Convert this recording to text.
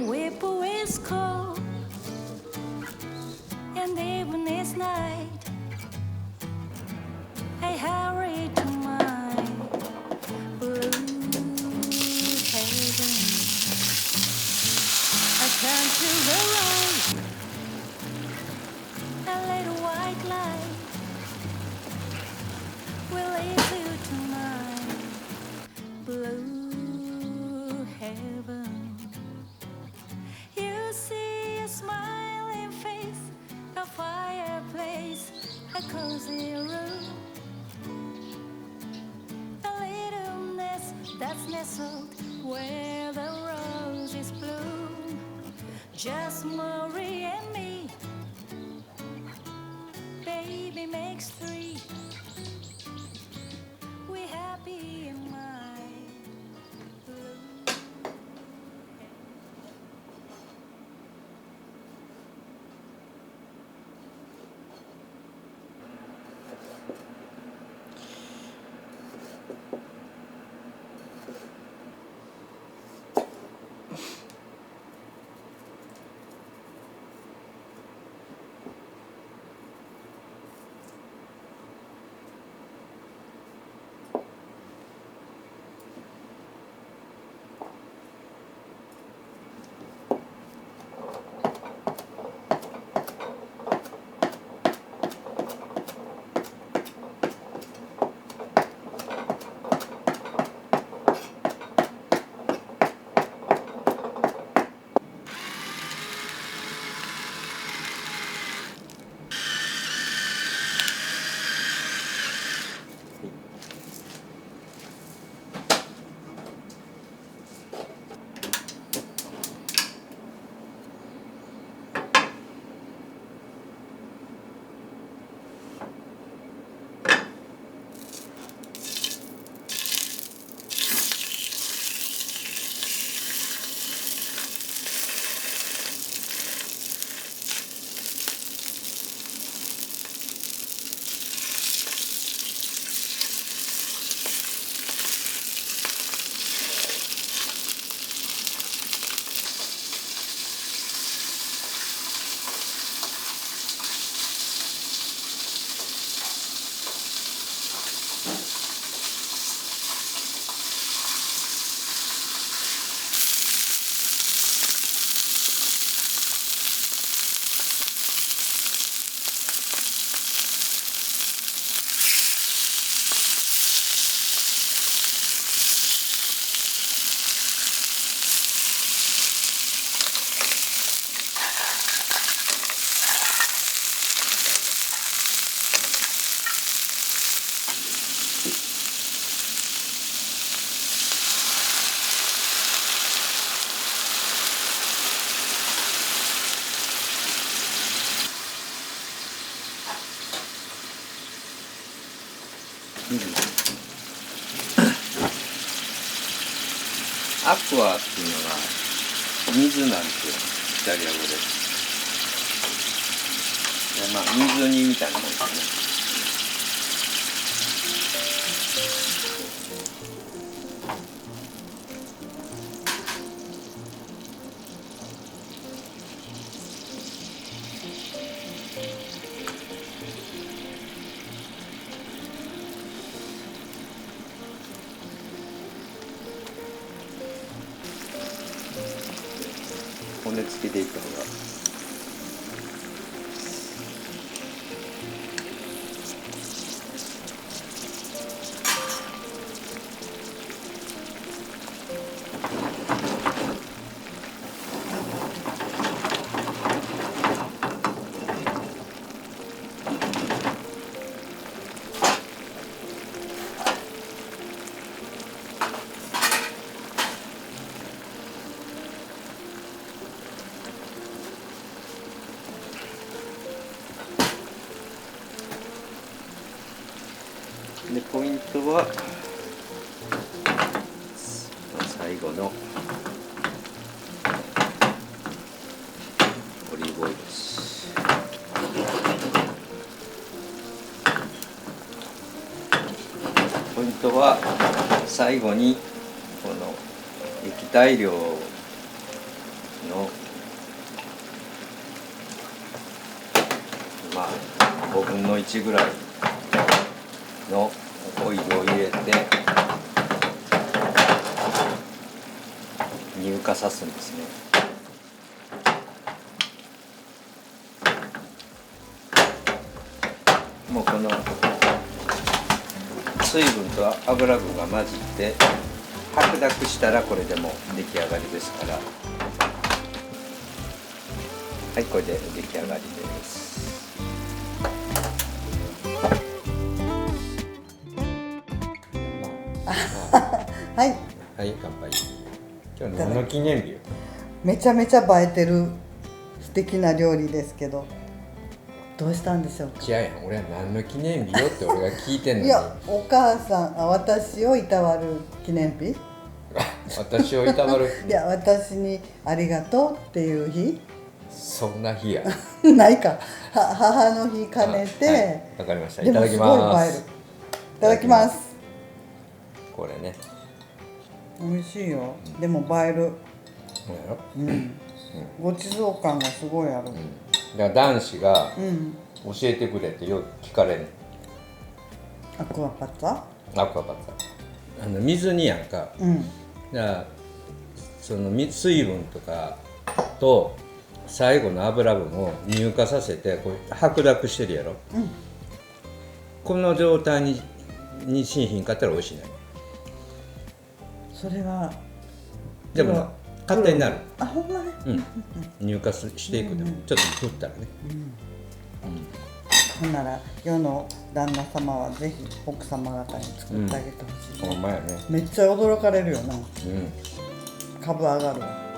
whippoorwill is cold, and even it's night, I hurry to my blue haven. I turn to the right, a little white light will lead you to my blue heaven. You see a smiling face, a fireplace, a cozy room, a little nest that's nestled where the roses bloom. Just Marie and me, baby makes three. We happy in my blue.アクアっていうのが水なんですよ、イタリア語で。まあ水煮みたいなもんですね。骨付きでいった方がで、ポイントは最後のオリーブオイルです。ポイントは最後にこの液体量をのまあ5分の1ぐらいのオイルを入れて乳化さすんですね。もうこの水分と油分が混じって白濁したらこれでもう出来上がりですから、はい、これで出来上がりです。はい、はい、乾杯。今日何の記念日よ。めちゃめちゃ映えてる素敵な料理ですけど、どうしたんでしょうか。違うやん、俺は何の記念日よって俺が聞いてんのに。いや、お母さん、私をいたわる記念日。私をいたわる。いや、私にありがとうっていう日。そんな日や。ないか、母の日兼ねて。はい、わかりました。いでもただきます。すごい映える。いただきます。これね。美味しいよ。でも映える。そうやろ。ごちそう感がすごいある。だから男子が教えてくれってよく聞かれる。アクアパッツァ。アクアパッツァ。水にやんか。だからその水分とかと最後の油分を乳化させてこう白濁してるやろ。この状態にしんひんかったら美味しいね。それはでもな勝手になる。あ、ほんまね。乳化していくでもちょっと振ったらね。ほんなら世の旦那様はぜひ奥様方に作ってあげてほしい。ほんまやね。めっちゃ驚かれるよな。株上がるわ。